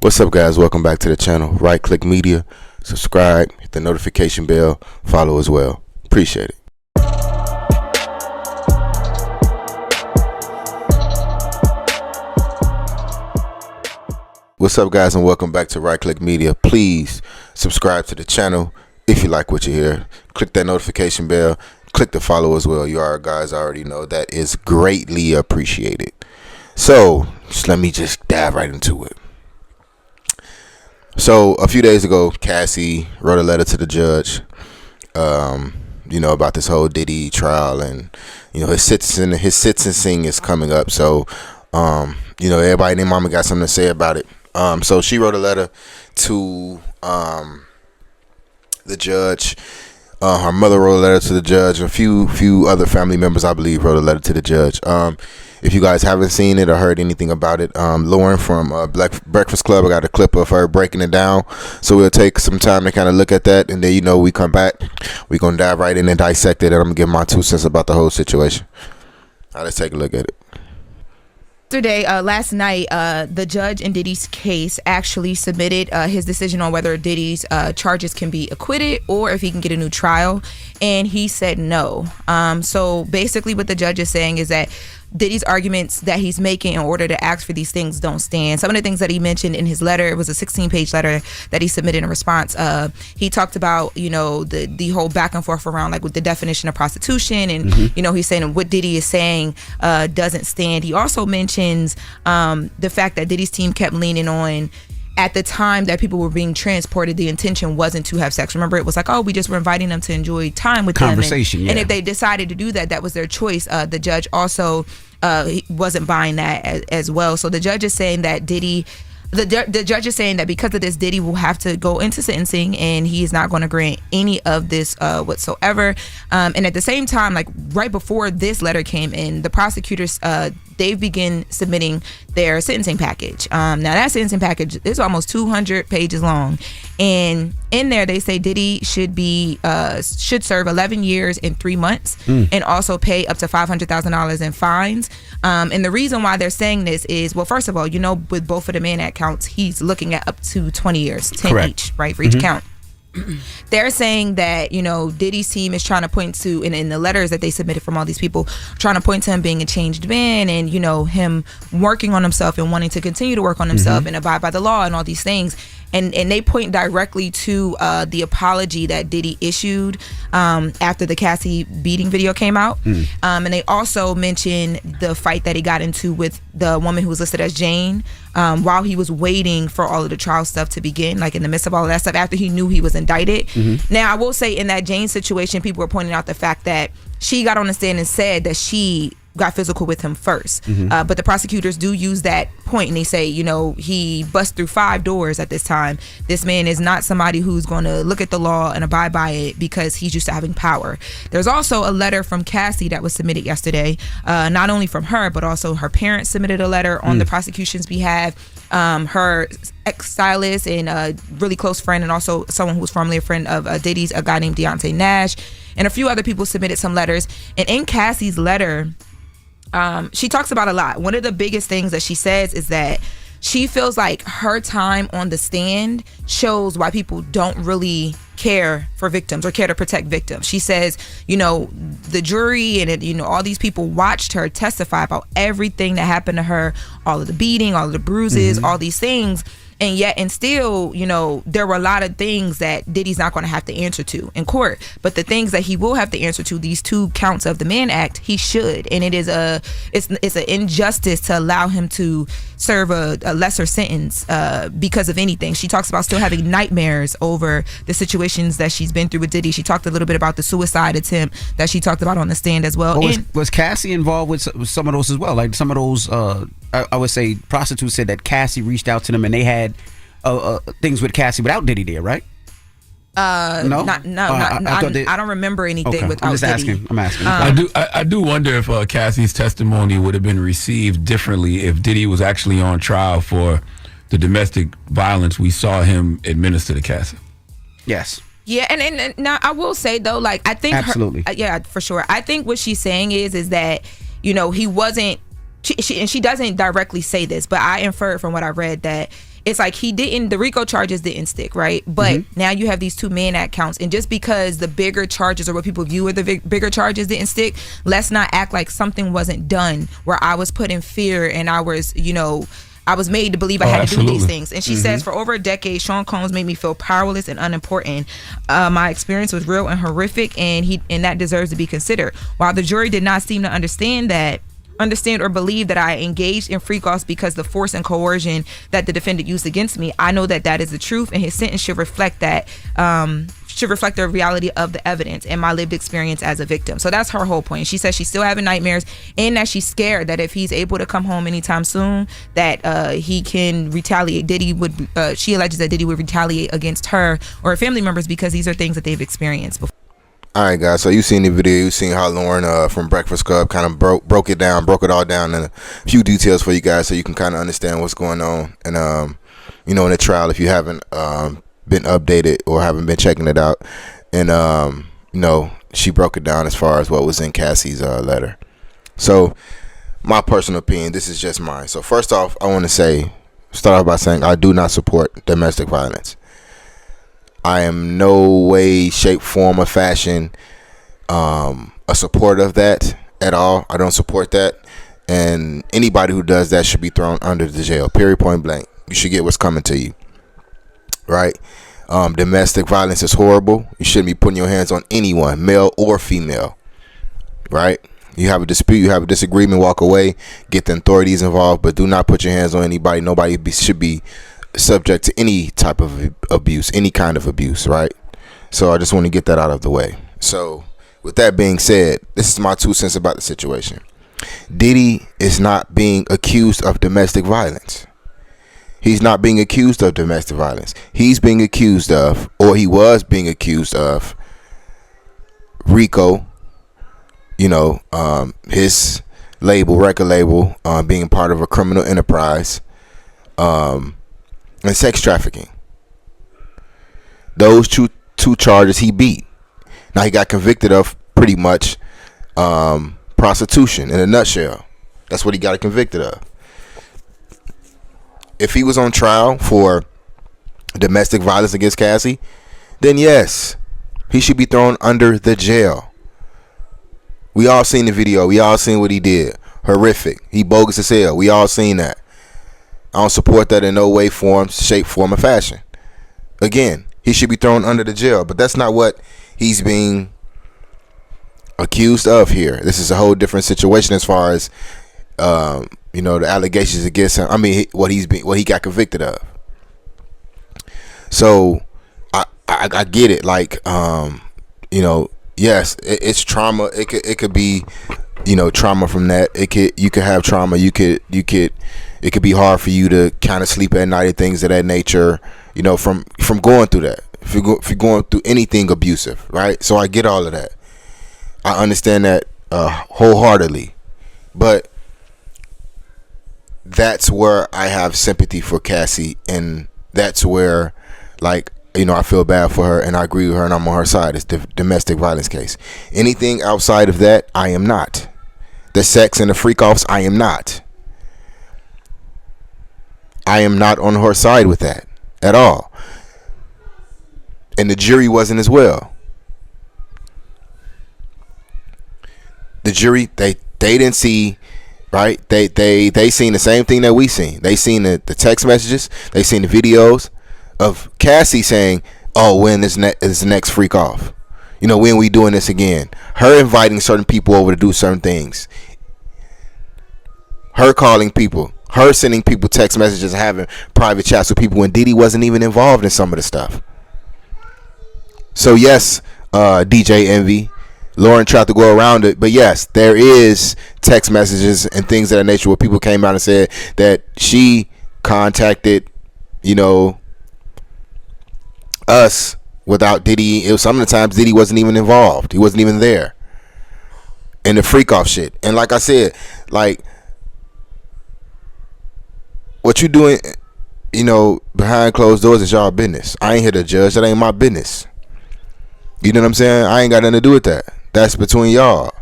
What's up, guys? Welcome back to the channel. Right Click Media. Subscribe, hit the notification bell, follow as well. Appreciate it. What's up, guys, and welcome back to Right Click Media. Please subscribe to the channel if you like what you hear. Click that notification bell. Click the follow as well. You guys already know that is greatly appreciated. So let me just dive right into it. So a few days ago, Cassie wrote a letter to the judge, about this whole Diddy trial, and his sentencing is coming up. So everybody and their mama got something to say about it. So she wrote a letter to the judge. Her mother wrote a letter to the judge. A few other family members, I believe, wrote a letter to the judge. If you guys haven't seen it or heard anything about it, Lauren from Black Breakfast Club, I got a clip of her breaking it down. So we'll take some time to kind of look at that, and then we come back. We're going to dive right in and dissect it, and I'm going to give my 2 cents about the whole situation. All right, let's take a look at it. Last night, the judge in Diddy's case actually submitted his decision on whether Diddy's charges can be acquitted or if he can get a new trial, and he said no. So basically what the judge is saying is that Diddy's arguments that he's making in order to ask for these things don't stand. Some of the things that he mentioned in his letter, it was a 16-page letter that he submitted in response. He talked about, the whole back and forth around with the definition of prostitution, and he's saying what Diddy is saying doesn't stand. He also mentions the fact that Diddy's team kept leaning on, at the time that people were being transported, the intention wasn't to have sex. Remember, it was like, we just were inviting them to enjoy time with conversation, them. And if they decided to do that, that was their choice. The judge also he wasn't buying that as well. So the judge is saying that the judge is saying that because of this, Diddy will have to go into sentencing, and he is not going to grant any of this whatsoever. And at the same time, right before this letter came in, the prosecutors they've begun submitting their sentencing package. Now that sentencing package is almost 200 pages long, and in there they say Diddy should serve 11 years and 3 months, and also pay up to $500,000 in fines. And the reason why they're saying this is, well, first of all, with both of the Mann Act counts, he's looking at up to 20 years, 10 Correct. each, right, for each count. They're saying that Diddy's team is trying to point to, and in the letters that they submitted from all these people, trying to point to him being a changed man, and him working on himself and wanting to continue to work on himself and abide by the law and all these things. And they point directly to the apology that Diddy issued after the Cassie beating video came out. And they also mention the fight that he got into with the woman who was listed as Jane while he was waiting for all of the trial stuff to begin, in the midst of all of that stuff, after he knew he was indicted. Now, I will say, in that Jane situation, people were pointing out the fact that she got on the stand and said that she got physical with him first. But the prosecutors do use that point, and they say, he bust through 5 doors at this time. This man is not somebody who's going to look at the law and abide by it because he's used to having power. There's also a letter from Cassie that was submitted yesterday, not only from her, but also her parents submitted a letter on the prosecution's behalf. Her ex-stylist and a really close friend, and also someone who was formerly a friend of Diddy's, a guy named Deontay Nash, and a few other people submitted some letters. And in Cassie's letter, she talks about a lot. One of the biggest things that she says is that she feels like her time on the stand shows why people don't really care for victims or care to protect victims. She says, the jury and all these people watched her testify about everything that happened to her, all of the beating, all of the bruises, all these things. And still, there were a lot of things that Diddy's not going to have to answer to in court. But the things that he will have to answer to, these 2 counts of the Mann Act, he should. And it is it's an injustice to allow him to serve a lesser sentence because of anything. She talks about still having nightmares over the situations that she's been through with Diddy. She talked a little bit about the suicide attempt that she talked about on the stand as well. Was Cassie involved with some of those as well? Like some of those, I would say, prostitutes said that Cassie reached out to them and they had things with Cassie without Diddy there, right? No. I don't remember anything without Diddy. I'm asking. I do wonder if Cassie's testimony would have been received differently if Diddy was actually on trial for the domestic violence we saw him administer to Cassie. Yes. Yeah, and now I will say though, I think absolutely, yeah, for sure. I think what she's saying is that he wasn't. She doesn't directly say this, but I inferred from what I read that it's like the RICO charges didn't stick, right? But now you have these 2 Mann Act counts, and just because the bigger charges or what people view as the bigger charges didn't stick, let's not act like something wasn't done where I was put in fear and I was, I was made to believe I had to do these things. And she says, for over a decade, Sean Combs made me feel powerless and unimportant. My experience was real and horrific, and that deserves to be considered. While the jury did not seem to understand or believe that I engaged in freak-offs because the force and coercion that the defendant used against me, I know that is the truth, and his sentence should reflect that. Should reflect the reality of the evidence and my lived experience as a victim. So that's her whole point. She says she's still having nightmares, and that she's scared that if he's able to come home anytime soon, that he can retaliate. She alleges that Diddy would retaliate against her or her family members because these are things that they've experienced before. All right, guys. So you seen the video. You seen how Lauren from Breakfast Club kind of broke it all down in a few details for you guys, so you can kind of understand what's going on. And in the trial, if you haven't been updated or haven't been checking it out, and she broke it down as far as what was in Cassie's letter. So my personal opinion, this is just mine. So first off, I want to start off by saying I do not support domestic violence. I am no way, shape, form, or fashion a supporter of that at all. I don't support that, and anybody who does that should be thrown under the jail. Period. Point blank. You should get what's coming to you. Right? Domestic violence is horrible. You shouldn't be putting your hands on anyone, male or female. Right? You have a dispute, you have a disagreement, walk away, get the authorities involved, but do not put your hands on anybody. Nobody should be subject to any type of abuse, any kind of abuse, right? So I just want to get that out of the way. So with that being said, this is my 2 cents about the situation. Diddy is not being accused of domestic violence. He's not being accused of domestic violence. He's being accused of, or he was being accused of, RICO, his record label, being part of a criminal enterprise, and sex trafficking. Those two charges he beat. Now he got convicted of pretty much prostitution in a nutshell. That's what he got convicted of. If he was on trial for domestic violence against Cassie, then yes, he should be thrown under the jail. We all seen the video. We all seen what he did. Horrific. He bogus as hell. We all seen that. I don't support that in no way, form, shape, form, or fashion. Again, he should be thrown under the jail, but that's not what he's being accused of here. This is a whole different situation as far as the allegations against him. I mean, what he got convicted of. So I get it. Like yes, it's trauma. It could be trauma from that. You could have trauma. It could be hard for you to kind of sleep at night and things of that nature, from going through that. If you're going through anything abusive, right? So I get all of that. I understand that wholeheartedly. But that's where I have sympathy for Cassie, and that's where, I feel bad for her, and I agree with her, and I'm on her side. It's the domestic violence case. Anything outside of that, I am not. The sex and the freak-offs, I am not. I am not on her side with that at all. And the jury wasn't as well. The jury, they didn't see, right? They seen the same thing that we seen. They seen the text messages. They seen the videos of Cassie saying, "Oh, when is the next freak off? When we doing this again?" Her inviting certain people over to do certain things. Her calling people. Her sending people text messages and having private chats with people when Diddy wasn't even involved in some of the stuff. So yes, DJ Envy, Lauren tried to go around it, but yes, there is text messages and things of that nature where people came out and said that she contacted, us without Diddy. It was some of the times Diddy wasn't even involved. He wasn't even there. And the freak off shit. And like I said, what you doing, behind closed doors is y'all business. I ain't here to judge. That ain't my business. You know what I'm saying? I ain't got nothing to do with that. That's between y'all.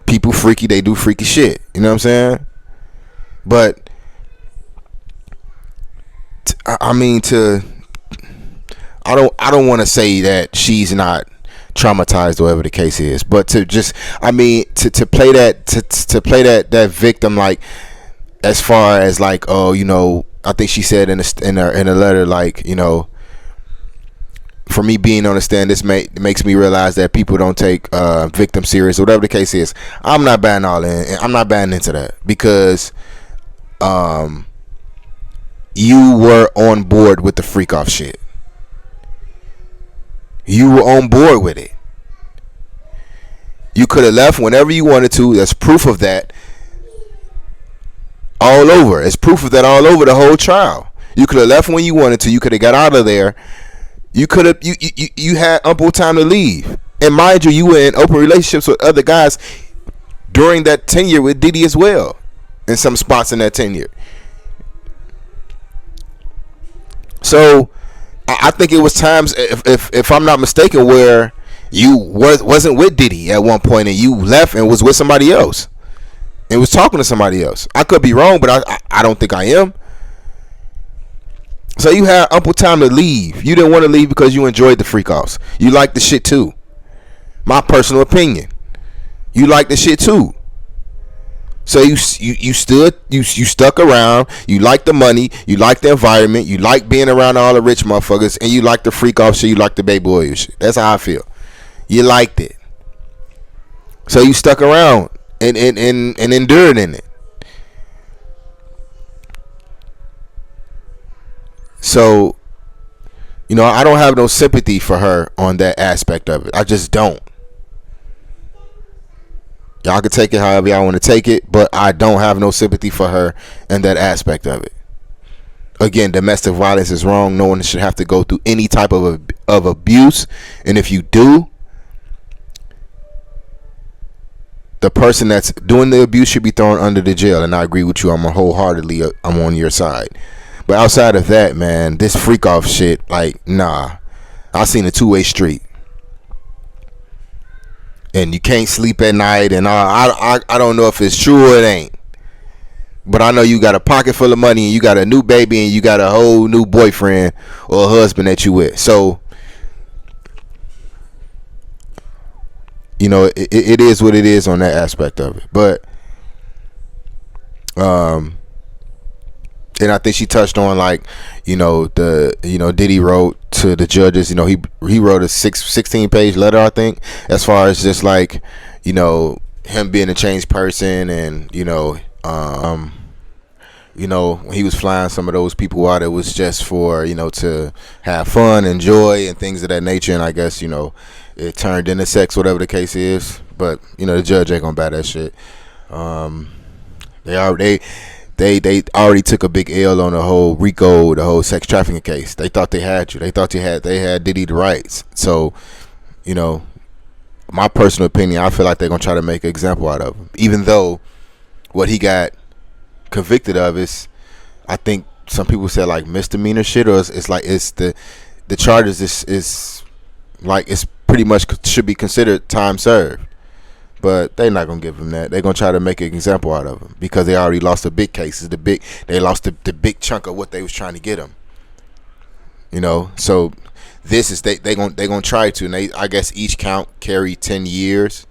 People freaky, they do freaky shit. You know what I'm saying? But I mean, I don't want to say that she's not traumatized or whatever the case is, but to just, I mean, to play that, to play that victim, like, as far as like, oh, you know, I think she said in a letter, like, you know, for me being on the stand, this makes me realize that people don't take victims serious, or whatever the case is. I'm not buying I'm not buying into that, because you were on board with the freak off shit. You were on board with it. You could have left whenever you wanted to. There's proof of that all over. It's proof of that all over the whole trial. You could have left when you wanted to. You could have got out of there. You could have. You had ample time to leave. And mind you, you were in open relationships with other guys during that tenure with Diddy as well, in some spots in that tenure. So I think it was times, if I'm not mistaken, where you wasn't with Diddy at one point and you left and was with somebody else and was talking to somebody else. I could be wrong, but I don't think I am. So you had ample time to leave. You didn't want to leave because you enjoyed the freak offs. You liked the shit too. My personal opinion. You liked the shit too. So you stuck around. You like the money. You like the environment. You like being around all the rich motherfuckers, and you like the freak off shit. You like the baby boy shit. That's how I feel. You liked it, so you stuck around and endured in it. So, you know, I don't have no sympathy for her on that aspect of it. I just don't. Y'all can take it however y'all want to take it, but I don't have no sympathy for her in that aspect of it. Again, domestic violence is wrong. No one should have to go through any type of abuse. And if you do, the person that's doing the abuse should be thrown under the jail. And I agree with you. I'm on your side. But outside of that, man, this freak off shit, like, nah. I seen a two-way street. And you can't sleep at night, and I don't know if it's true or it ain't. But I know you got a pocket full of money, and you got a new baby, and you got a whole new boyfriend or a husband that you with. So, you know, it is what it is on that aspect of it. But, and I think she touched on, like, you know, Diddy wrote to the judges, you know, he wrote a 16-page letter, I think, as far as just like, you know, him being a changed person, and you know, when he was flying some of those people out, it was just for, you know, to have fun, enjoy, and things of that nature. And I guess, you know, it turned into sex, whatever the case is. But you know, the judge ain't gonna buy that shit. They already took a big L on the whole RICO, the whole sex trafficking case. They thought they had you. They thought they had Diddy the rights. So, you know, my personal opinion, I feel like they're gonna try to make an example out of him. Even though what he got convicted of is, I think some people said, like, misdemeanor shit, or it's like it's the charges is like, it's pretty much should be considered time served. But they're not gonna give him that. They're gonna try to make an example out of him because they already lost the big cases. They lost the big chunk of what they was trying to get him. You know, so this is they gonna try to, and I guess each count carry 10 years.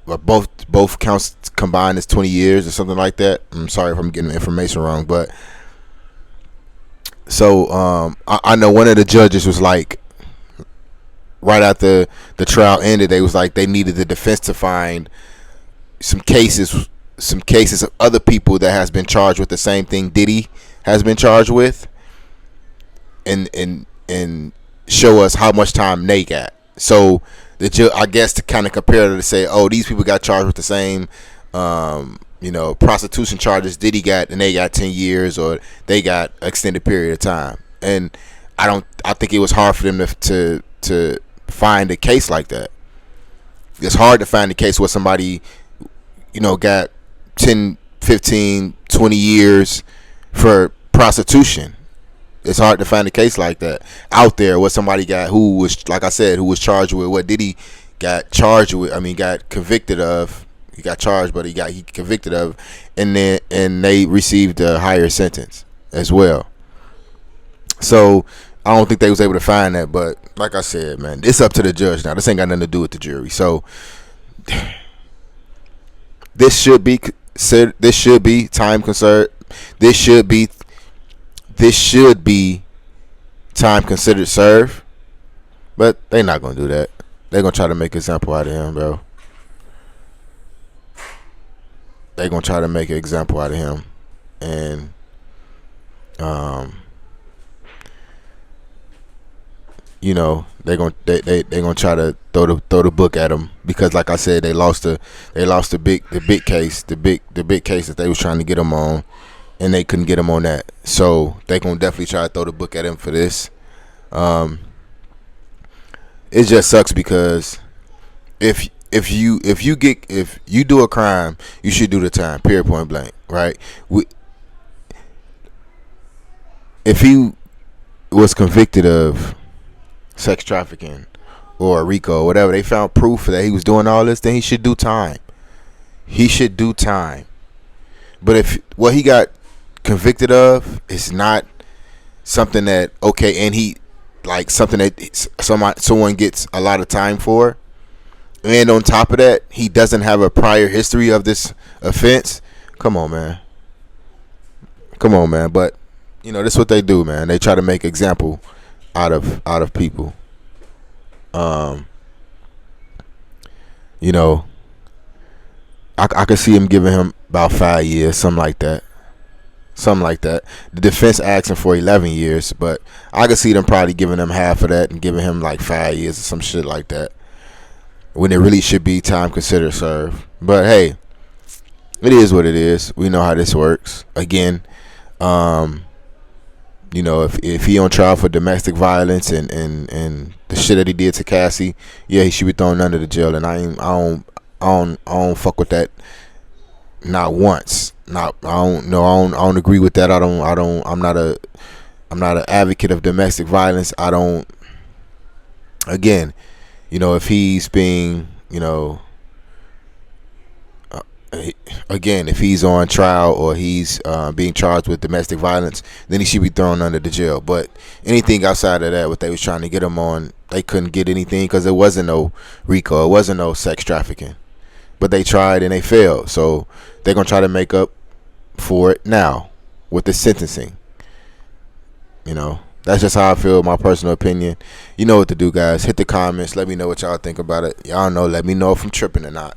But both counts combined is 20 years or something like that. I'm sorry if I'm getting the information wrong, but so I know one of the judges was like, right after the trial ended, they was like, they needed the defense to find some cases of other people that has been charged with the same thing Diddy has been charged with, and show us how much time they got. So the judge, I guess, to kind of compare to say, oh, these people got charged with the same you know, prostitution charges Diddy got, and they got 10 years, or they got extended period of time. And I think it was hard for them to find a case like that. It's hard to find a case where somebody, you know, got 10, 15, 20 years for prostitution. It's hard to find a case like that out there where somebody got, who was, like I said, who was charged with what Diddy got charged with. I mean, got convicted of. He got charged, but he convicted of, and they received a higher sentence as well. So I don't think they was able to find that. But like I said, man, it's up to the judge now. This ain't got nothing to do with the jury. So this should be time considered. This should be time considered served. But they not gonna do that. They gonna try to make an example out of him, bro. They gonna try to make an example out of him, and you know, they gonna try to throw the book at him because, like I said, they lost the big case that they was trying to get him on, and they couldn't get him on that. So they gonna definitely try to throw the book at him for this. It just sucks because if you do a crime, you should do the time. Period. Point blank. Right. If he was convicted of sex trafficking or RICO or whatever, they found proof that he was doing all this, then he should do time. He should do time. But if what he got convicted of is not something that and he like something that someone gets a lot of time for, and on top of that, he doesn't have a prior history of this offense. Come on, man. But you know, this is what they do, man. They try to make example out of people. You know, I could see him giving him about 5 years, something like that. The defense asking for 11 years, but I could see them probably giving him half of that and giving him like 5 years or some shit like that, when it really should be time considered served. But hey, it is what it is. We know how this works. Again, you know, if he on trial for domestic violence and the shit that he did to Cassie, yeah, he should be thrown under the jail. And I don't fuck with that. Not once. I don't agree with that. I'm not an advocate of domestic violence. Again, you know, if he's being, you know, if he's on trial or he's being charged with domestic violence, then he should be thrown under the jail. But anything outside of that, what they was trying to get him on, they couldn't get anything because there wasn't no RICO, it wasn't no sex trafficking. But they tried and they failed. So they're gonna try to make up for it now with the sentencing. You know, that's just how I feel. My personal opinion. You know what to do, guys. Hit the comments. Let me know what y'all think about it. Y'all know. Let me know if I'm tripping or not.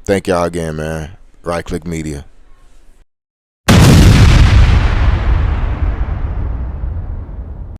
Thank y'all again, man. Right Click Media.